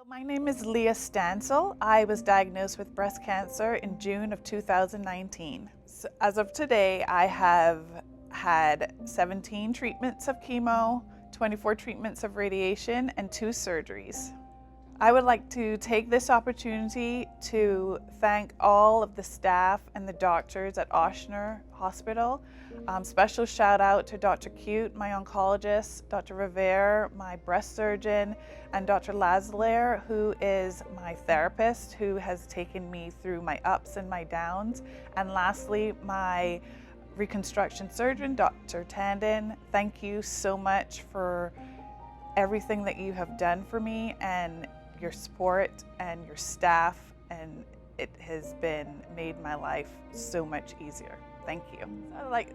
My name is Leah Stancil. I was diagnosed with breast cancer in June of 2019. So as of today, I have had 17 treatments of chemo, 24 treatments of radiation, and 2 surgeries. I would like to take this opportunity to thank all of the staff and the doctors at Ochsner Hospital. Special shout out to Dr. Cute, my oncologist, Dr. Rivera, my breast surgeon, and Dr. Laszler, who is my therapist, who has taken me through my ups and my downs. And lastly, my reconstruction surgeon, Dr. Tandon. Thank you so much for everything that you have done for me and your support and your staff, and it has made my life so much easier. Thank you.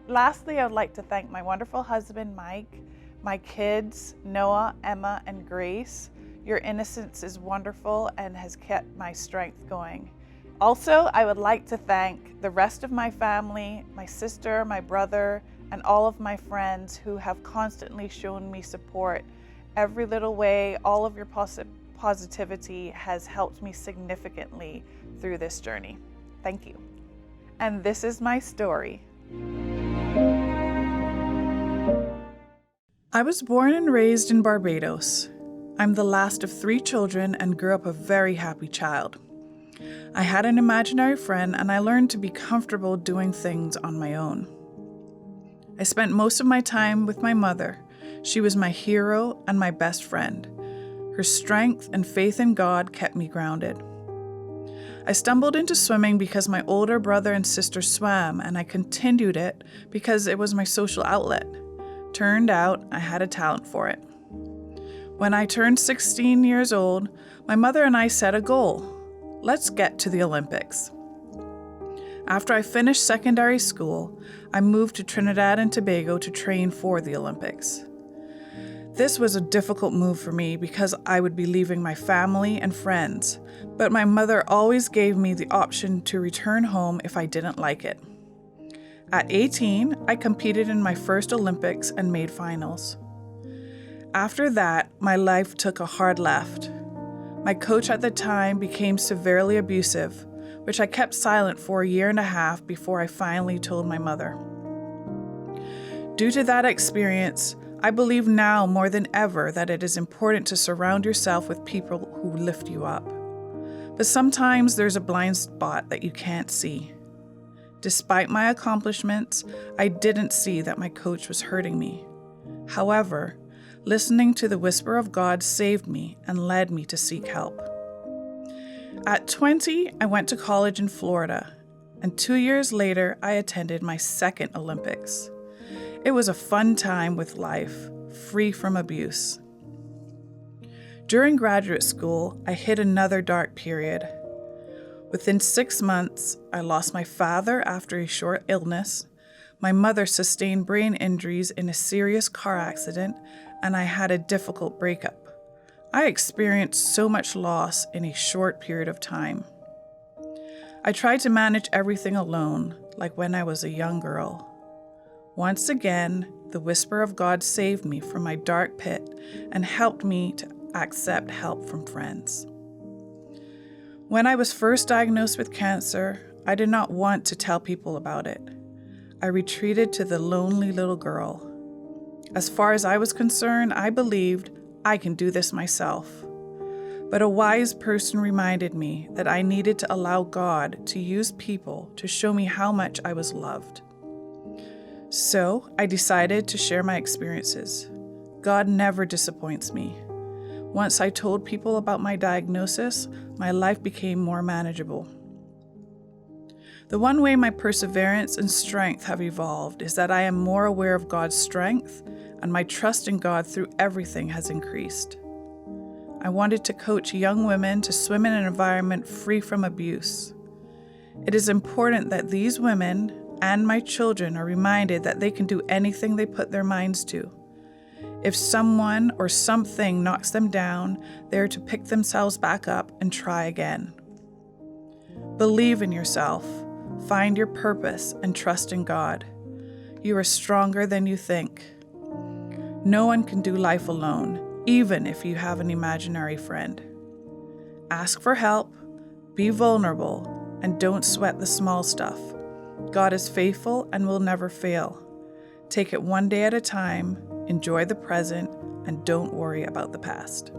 Lastly, I would like to thank my wonderful husband, Mike, my kids, Noah, Emma, and Grace. Your innocence is wonderful and has kept my strength going. Also, I would like to thank the rest of my family, my sister, my brother, and all of my friends who have constantly shown me support. Every little way, all of your positivity has helped me significantly through this journey. Thank you. And this is my story. I was born and raised in Barbados. I'm the last of 3 children and grew up a very happy child. I had an imaginary friend and I learned to be comfortable doing things on my own. I spent most of my time with my mother. She was my hero and my best friend. Her strength and faith in God kept me grounded. I stumbled into swimming because my older brother and sister swam, and I continued it because it was my social outlet. Turned out I had a talent for it. When I turned 16 years old, my mother and I set a goal. Let's get to the Olympics. After I finished secondary school, I moved to Trinidad and Tobago to train for the Olympics. This was a difficult move for me because I would be leaving my family and friends, but my mother always gave me the option to return home if I didn't like it. At 18, I competed in my first Olympics and made finals. After that, my life took a hard left. My coach at the time became severely abusive, which I kept silent for a year and a half before I finally told my mother. Due to that experience, I believe now more than ever that it is important to surround yourself with people who lift you up. But sometimes there's a blind spot that you can't see. Despite my accomplishments, I didn't see that my coach was hurting me. However, listening to the whisper of God saved me and led me to seek help. At 20, I went to college in Florida, and 2 years later, I attended my second Olympics. It was a fun time with life, free from abuse. During graduate school, I hit another dark period. Within 6 months, I lost my father after a short illness, my mother sustained brain injuries in a serious car accident, and I had a difficult breakup. I experienced so much loss in a short period of time. I tried to manage everything alone, like when I was a young girl. Once again, the whisper of God saved me from my dark pit and helped me to accept help from friends. When I was first diagnosed with cancer, I did not want to tell people about it. I retreated to the lonely little girl. As far as I was concerned, I believed I can do this myself. But a wise person reminded me that I needed to allow God to use people to show me how much I was loved. So I decided to share my experiences. God never disappoints me. Once I told people about my diagnosis, my life became more manageable. The one way my perseverance and strength have evolved is that I am more aware of God's strength, and my trust in God through everything has increased. I wanted to coach young women to swim in an environment free from abuse. It is important that these women and my children are reminded that they can do anything they put their minds to. If someone or something knocks them down, they are to pick themselves back up and try again. Believe in yourself, find your purpose, and trust in God. You are stronger than you think. No one can do life alone, even if you have an imaginary friend. Ask for help, be vulnerable, and don't sweat the small stuff. God is faithful and will never fail. Take it one day at a time, enjoy the present, and don't worry about the past.